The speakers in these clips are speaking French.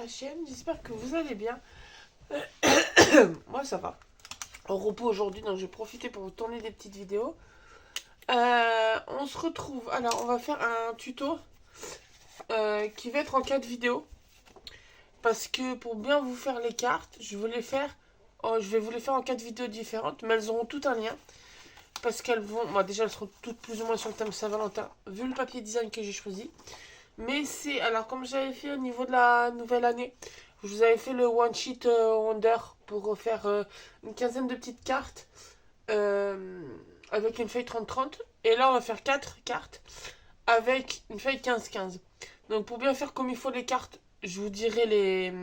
chaîne, j'espère que vous allez bien. Moi ça va. Au repos aujourd'hui, donc je vais profiter pour vous tourner des petites vidéos. On se retrouve, alors on va faire un tuto qui va être en 4 vidéos. Parce que pour bien vous faire les cartes, je vais vous les faire en 4 vidéos différentes, mais elles auront toutes un lien. Parce qu'elles vont, déjà elles seront toutes plus ou moins sur le thème Saint-Valentin, vu le papier design que j'ai choisi. Mais c'est, alors comme j'avais fait au niveau de la nouvelle année, je vous avais fait le One Sheet Wonder pour refaire une quinzaine de petites cartes avec une feuille 30-30. Et là on va faire 4 cartes avec une feuille 15-15. Donc pour bien faire comme il faut les cartes, je vous dirai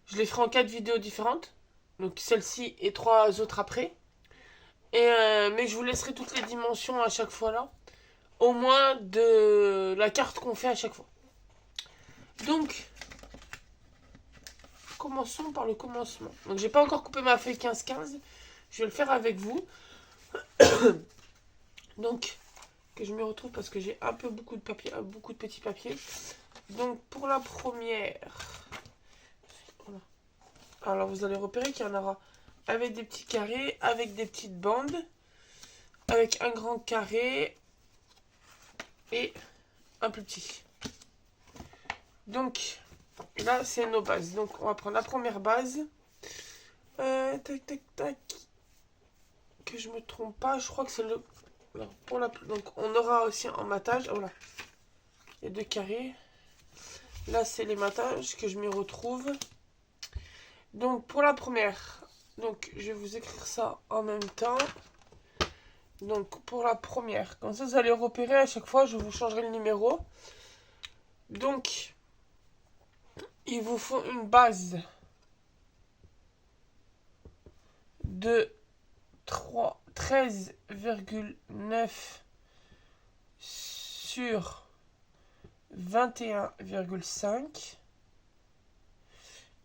je les ferai en 4 vidéos différentes. Donc celle-ci et 3 autres après. Mais je vous laisserai toutes les dimensions à chaque fois là. Au moins de la carte qu'on fait à chaque fois. Donc, commençons par le commencement. Donc, j'ai pas encore coupé ma feuille 15-15. Je vais le faire avec vous. Donc, que je me retrouve parce que j'ai un peu beaucoup de papier, beaucoup de petits papiers. Donc, pour la première, voilà. Alors, vous allez repérer qu'il y en aura avec des petits carrés, avec des petites bandes, avec un grand carré et un plus petit. Donc, là, c'est nos bases. Donc, on va prendre la première base. Tac, tac, tac. Que je me trompe pas, je crois que c'est le... Alors, donc, on aura aussi en matage. Oh, voilà. Il y a 2 carrés. Là, c'est les matages que je m'y retrouve. Donc, pour la première, donc, je vais vous écrire ça en même temps. Donc, pour la première, comme ça, vous allez repérer à chaque fois, je vous changerai le numéro. Donc, il vous faut une base de 13,9 sur 21,5.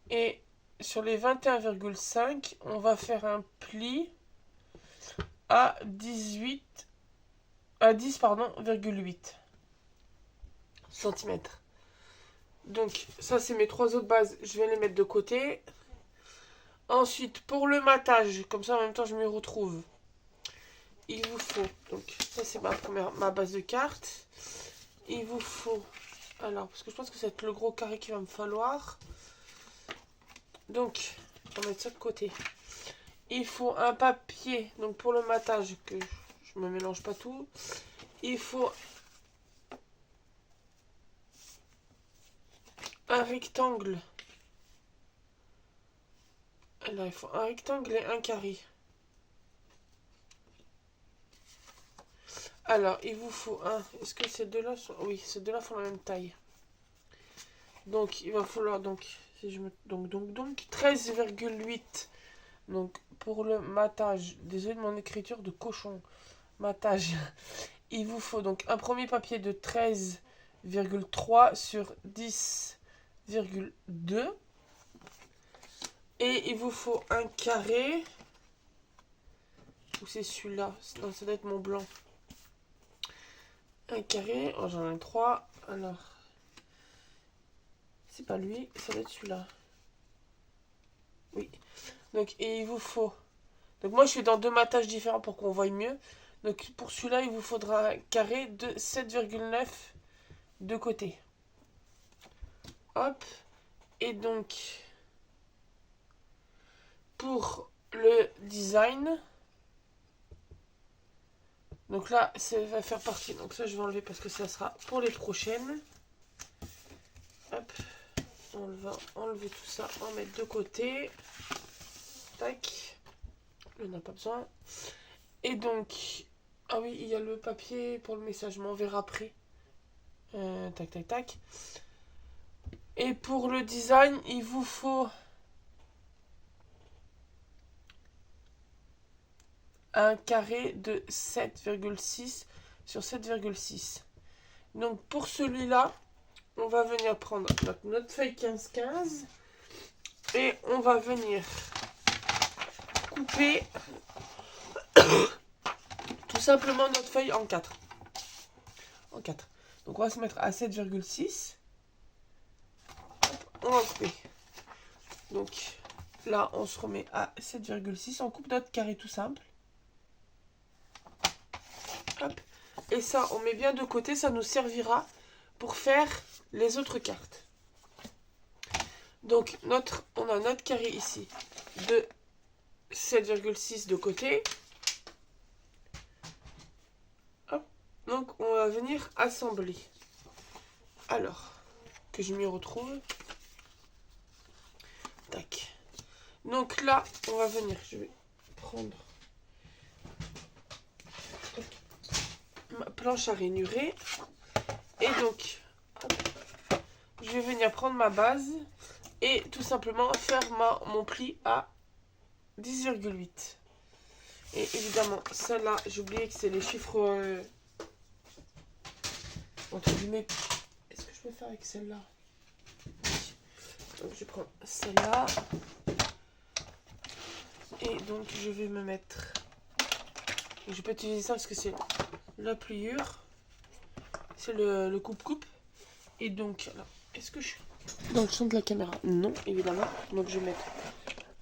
Et sur les 21,5, on va faire un pli à 10,8 cm. Donc ça c'est mes 3 autres bases, je vais les mettre de côté. Ensuite pour le matage, comme ça en même temps je m'y retrouve, il vous faut, donc ça c'est ma base de cartes. Il vous faut, alors parce que je pense que c'est le gros carré qu'il va me falloir. Donc on va mettre ça de côté. Il faut un papier, donc pour le matage, que je me mélange pas tout. Il faut un rectangle. Alors, il faut un rectangle et un carré. Alors, il vous faut un... Est-ce que ces deux-là sont... Oui, ces deux-là font la même taille. Donc, il va falloir... Donc, si je me... donc 13,8. Donc, pour le matage... Désolé de mon écriture de cochon. Matage. Il vous faut donc un premier papier de 13,3 sur 10,2. Et il vous faut un carré. Ou c'est celui-là? Non, ça doit être mon blanc. Un carré. Oh, j'en ai 3. Alors. C'est pas lui. Ça doit être celui-là. Oui. Donc, et il vous faut. Donc, moi, je suis dans 2 matages différents pour qu'on voie mieux. Donc, pour celui-là, il vous faudra un carré de 7,9 de côté. Hop. Et donc, pour le design, donc là, ça va faire partie. Donc ça, je vais enlever parce que ça sera pour les prochaines. Hop. On va enlever tout ça, en mettre de côté. Tac. On n'a pas besoin. Et donc, ah oui, il y a le papier pour le message. Je m'en verrai après. Tac, tac, tac. Et pour le design, il vous faut un carré de 7,6 sur 7,6. Donc pour celui-là, on va venir prendre notre feuille 15-15 et on va venir couper tout simplement notre feuille en 4. En 4. Donc on va se mettre à 7,6. on va couper. Donc là, on se remet à 7,6. On coupe notre carré tout simple. Hop. Et ça, on met bien de côté. Ça nous servira pour faire les autres cartes. Donc, on a notre carré ici de 7,6 de côté. Hop. Donc, on va venir assembler. Alors, que je m'y retrouve. Tac. Donc là, on va venir. Je vais prendre ma planche à rainurer. Et donc, hop, je vais venir prendre ma base et tout simplement faire mon pli à 10,8. Et évidemment, celle-là, j'ai oublié que c'est les chiffres entre guillemets. Est-ce que je peux faire avec celle-là? Donc je prends celle-là. Et donc je vais me mettre. Et je peux utiliser ça parce que c'est la pliure. C'est le coupe-coupe. Et donc, alors, est-ce que je suis dans le champ de la caméra? Non, évidemment. Donc je vais mettre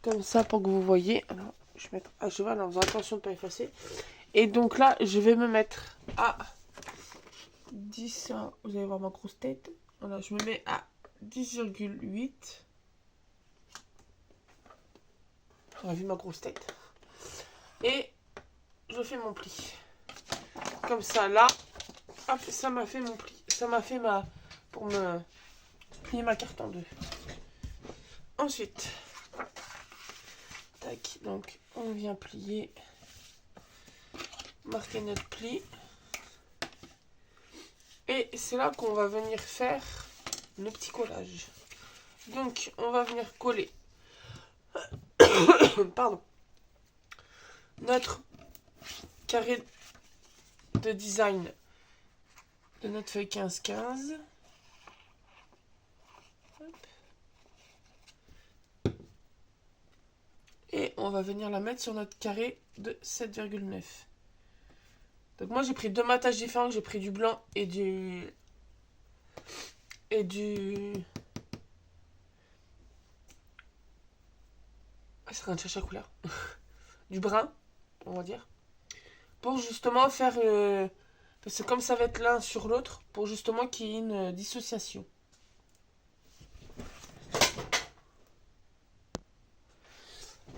comme ça pour que vous voyez. Alors, je vais mettre à cheval en faisant attention de ne pas effacer. Et donc là, je vais me mettre à 10. Vous allez voir ma grosse tête. Voilà, je me mets à 10,8. On a vu ma grosse tête. Et je fais mon pli. Comme ça, là, hop, ça m'a fait mon pli. Ça m'a fait pour me plier ma carte en deux. Ensuite, tac, donc on vient plier, marquer notre pli. Et c'est là qu'on va venir faire nos petits collages. Donc, on va venir coller pardon, notre carré de design de notre feuille 15-15. Et on va venir la mettre sur notre carré de 7,9. Donc moi j'ai pris deux matages différents. J'ai pris du blanc et du... Ah, c'est rien de chercher la couleur. Du brun, on va dire. Pour justement faire... Parce que comme ça va être l'un sur l'autre, pour justement qu'il y ait une dissociation.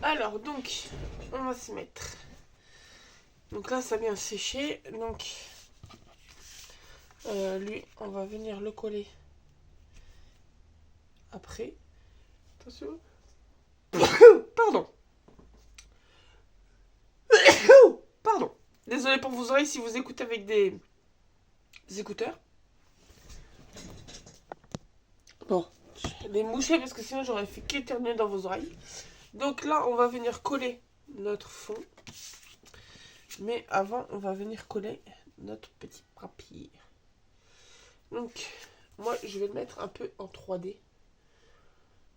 Alors, donc, on va s'y mettre. Donc là, ça a bien séché. Donc, lui, on va venir le coller après. Attention. Pardon. Pardon. Désolé pour vos oreilles si vous écoutez avec des écouteurs. Bon, je vais les moucher parce que sinon j'aurais fait qu'éternuer dans vos oreilles. Donc là, on va venir coller notre fond. Mais avant, on va venir coller notre petit papier. Donc, moi, je vais le mettre un peu en 3D.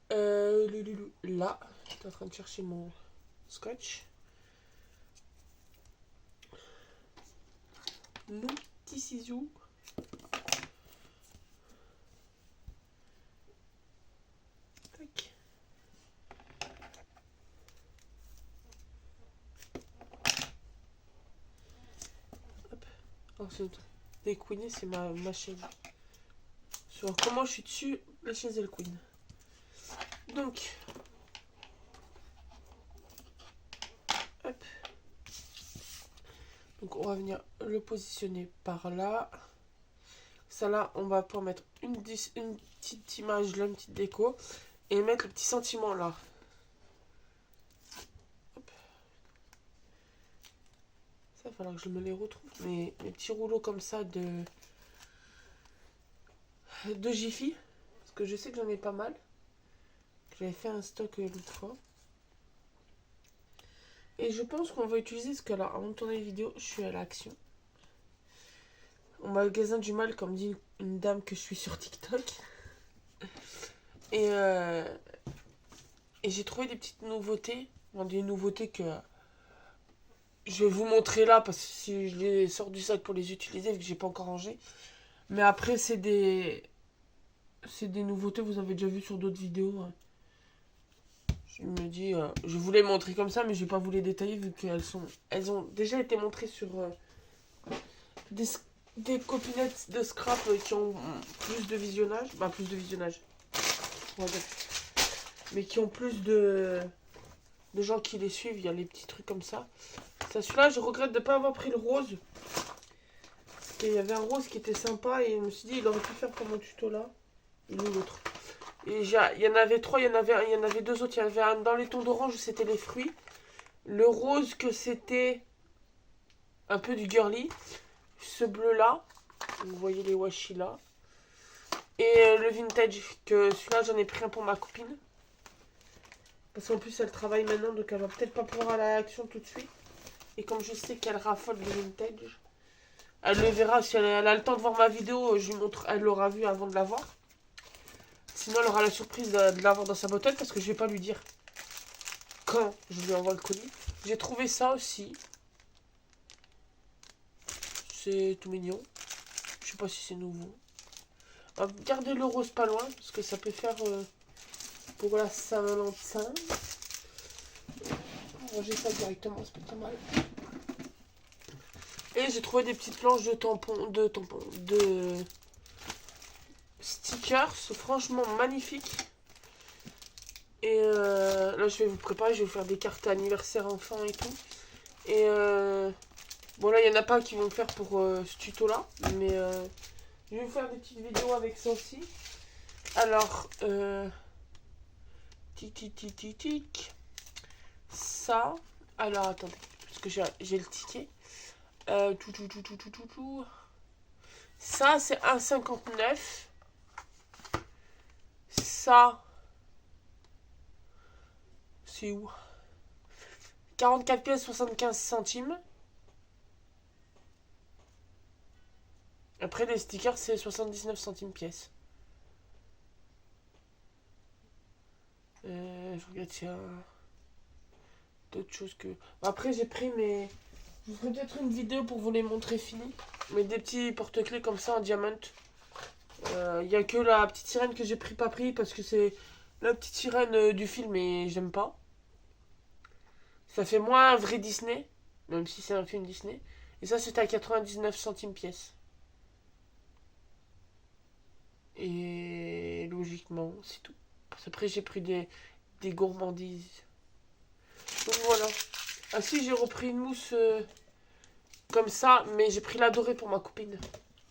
Là, je suis en train de chercher mon scotch. Nos petits ciseaux. Tac. Hop. Ensuite, les queens, c'est ma chaise. Sur comment je suis dessus, la chaise et le queen. Donc, hop. Donc, on va venir le positionner par là. Ça là, on va pouvoir mettre une petite image là, une petite déco. Et mettre le petit sentiment là. Hop. Ça, il va falloir que je me les retrouve. Mes petits rouleaux comme ça de Jiffy. Parce que je sais que j'en ai pas mal. J'avais fait un stock l'autre fois. Et je pense qu'on va utiliser ce que là, avant de tourner les vidéos, je suis à l'action. Au magasin du mal, comme dit une dame que je suis sur TikTok. Et j'ai trouvé des petites nouveautés. Bon, des nouveautés que je vais vous montrer là, parce que si je les sors du sac pour les utiliser, vu que j'ai pas encore rangé. Mais après, c'est des c'est des nouveautés, vous avez déjà vu sur d'autres vidéos. Je me dis, je voulais montrer comme ça, mais je vais pas vous les détailler vu elles ont déjà été montrées sur des, des copinettes de scrap qui ont plus de visionnage. Bah, plus de visionnage. On va dire. Mais qui ont plus de gens qui les suivent. Il y a les petits trucs comme ça. Celui-là, je regrette de ne pas avoir pris le rose. Parce qu'il y avait un rose qui était sympa et je me suis dit, il aurait pu faire comme mon tuto là. Il est l'autre. Et il y en avait trois, il y en avait deux autres. Il y en avait un dans les tons d'orange, c'était les fruits. Le rose, que c'était un peu du girly. Ce bleu là, vous voyez les washi là. Et le vintage, que celui-là j'en ai pris un pour ma copine. Parce qu'en plus elle travaille maintenant, donc elle va peut-être pas pouvoir aller à l'action tout de suite. Et comme je sais qu'elle raffole de vintage, elle le verra. Si elle a le temps de voir ma vidéo, je lui montre, elle l'aura vu avant de la voir. Sinon elle aura la surprise de l'avoir dans sa boîte parce que je vais pas lui dire quand je lui envoie le colis. J'ai trouvé ça aussi. C'est tout mignon. Je sais pas si c'est nouveau. On va garder le rose pas loin parce que ça peut faire pour la Saint-Valentin. On va ranger ça directement, c'est pas très mal. Et j'ai trouvé des petites planches de de stickers, franchement magnifiques. Et là je vais vous préparer, je vais vous faire des cartes anniversaire enfant et tout. Et bon là il y en a pas qui vont me faire pour ce tuto là, mais je vais vous faire des petites vidéos avec ça aussi. Alors, tic. Ça, alors attendez, parce que j'ai le ticket. Tout. Ça, c'est 1,59. Ça, c'est où? 44 pièces 75 centimes. Après, les stickers, c'est 79 centimes pièce. Je regarde s'il y a d'autres choses que... Après, j'ai pris mes... Je vous ferai peut-être une vidéo pour vous les montrer finis. Mais des petits porte-clés comme ça en diamant. Il n'y a que la petite sirène que j'ai pas pris parce que c'est la petite sirène du film et j'aime pas. Ça fait moins un vrai Disney, même si c'est un film Disney. Et ça, c'était à 99 centimes pièce. Et logiquement, c'est tout. Après, j'ai pris des gourmandises. Donc voilà. Ah si, j'ai repris une mousse comme ça, mais j'ai pris la dorée pour ma copine.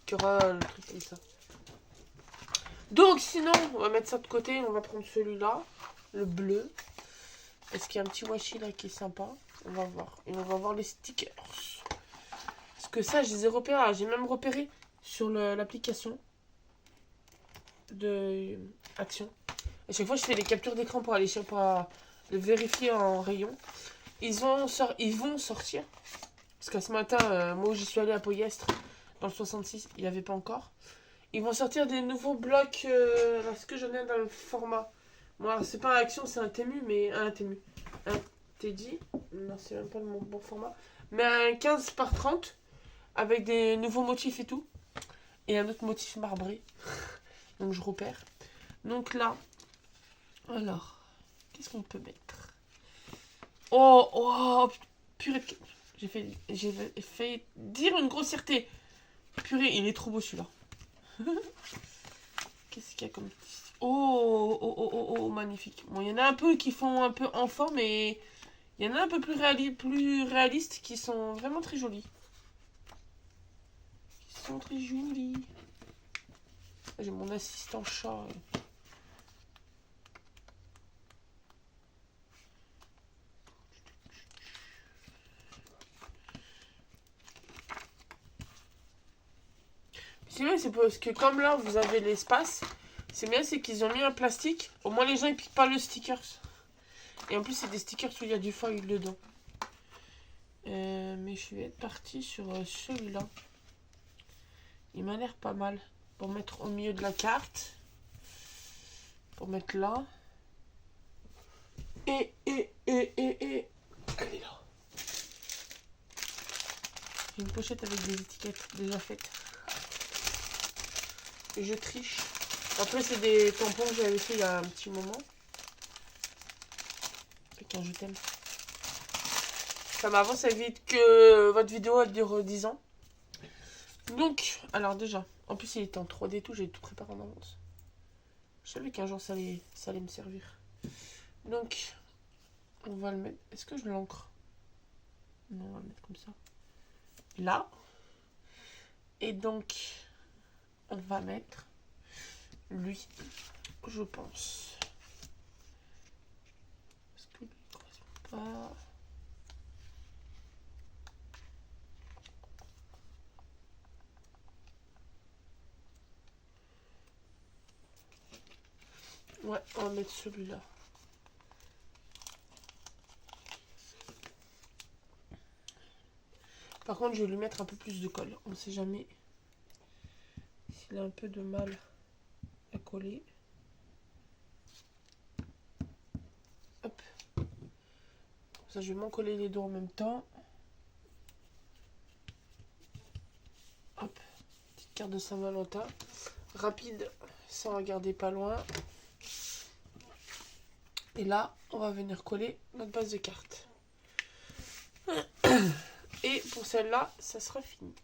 Qui aura un truc comme ça. Donc sinon, on va mettre ça de côté. On va prendre celui-là, le bleu. Est-ce qu'il y a un petit washi là qui est sympa? On va voir. Et on va voir les stickers. Parce que ça, je les ai repérés. J'ai même repéré sur l'application de Action. À chaque fois, je fais des captures d'écran pour aller pour le vérifier en rayon. Ils vont sortir. Parce qu'à ce matin, moi où j'y suis allée à Poyestre, dans le 66, il n'y avait pas encore. Ils vont sortir des nouveaux blocs. Est-ce que j'en ai dans le format? Moi, c'est pas un Action, c'est un Temu, mais un Temu. Un Teddy. Non, c'est même pas le bon format. Mais un 15 par 30 avec des nouveaux motifs et tout. Et un autre motif marbré. Donc je repère. Donc là, alors, qu'est-ce qu'on peut mettre? Oh, purée de... J'ai fait dire une grossièreté. Purée, il est trop beau celui-là. Qu'est-ce qu'il y a comme... Oh, magnifique. Bon, il y en a un peu qui font un peu enfant, mais il y en a un peu plus réalistes qui sont vraiment très jolis. J'ai mon assistant chat. C'est bien, c'est parce que comme là, vous avez l'espace. C'est bien, c'est qu'ils ont mis un plastique. Au moins, les gens, ils piquent pas le stickers. Et en plus, c'est des stickers où il y a du foil dedans. Mais je vais être partie sur celui-là. Il m'a l'air pas mal. Pour mettre au milieu de la carte. Pour mettre là. Et. Elle est là. J'ai une pochette avec des étiquettes déjà faites. Et je triche. Après, c'est des tampons que j'avais fait il y a un petit moment. Putain, je t'aime. Ça m'avance, ça évite que votre vidéo elle dure 10 ans. Donc, alors déjà, en plus il était en 3D et tout, j'ai tout préparé en avance. Je savais qu'un jour ça allait me servir. Donc, on va le mettre. Est-ce que je l'encre? Non, on va le mettre comme ça. Là. Et donc, on va mettre lui, je pense. Est-ce que lui ne correspond pas? Ouais, on va mettre celui-là. Par contre, je vais lui mettre un peu plus de colle. On ne sait jamais s'il a un peu de mal à coller. Hop. Comme ça, je vais m'en coller les deux en même temps. Hop. Petite carte de Saint-Valentin. Rapide, sans regarder pas loin. Et là, on va venir coller notre base de cartes. Et pour celle-là, ça sera fini,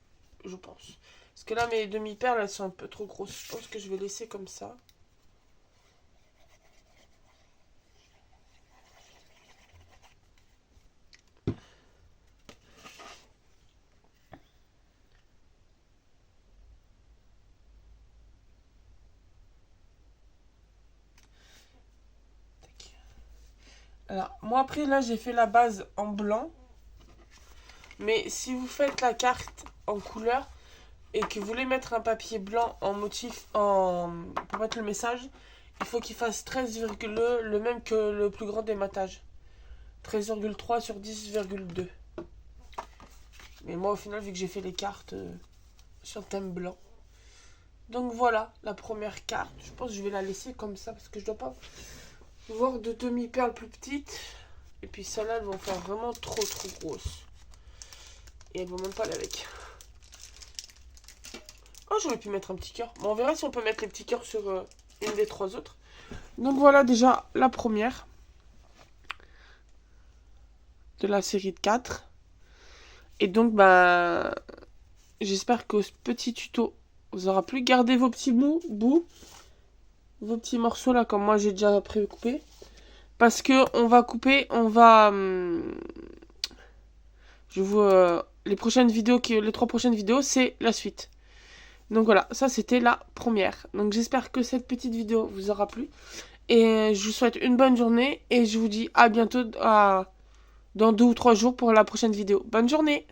je pense. Parce que là, mes demi-perles, elles sont un peu trop grosses. Je pense que je vais laisser comme ça. Alors, moi après, là, j'ai fait la base en blanc. Mais si vous faites la carte en couleur et que vous voulez mettre un papier blanc en motif, pour mettre le message, il faut qu'il fasse 13,2, le même que le plus grand dématage. 13,3 sur 10,2. Mais moi, au final, vu que j'ai fait les cartes sur thème blanc. Donc voilà, la première carte. Je pense que je vais la laisser comme ça parce que je dois pas voir de demi-perles plus petites. Et puis celles-là, elles vont faire vraiment trop grosses. Et elles vont même pas aller avec. Oh, j'aurais pu mettre un petit cœur. Bon, on verra si on peut mettre les petits cœurs sur une des trois autres. Donc voilà déjà la première de la série de 4. Et donc, bah, j'espère que ce petit tuto vous aura plu. Gardez vos petits bouts, vos petits morceaux là, comme moi j'ai déjà précoupé. Parce que on va couper, je vous les prochaines vidéos, les 3 prochaines vidéos, c'est la suite. Donc voilà, ça c'était la première. Donc j'espère que cette petite vidéo vous aura plu. Et je vous souhaite une bonne journée. Et je vous dis à bientôt, dans 2 ou 3 jours pour la prochaine vidéo. Bonne journée!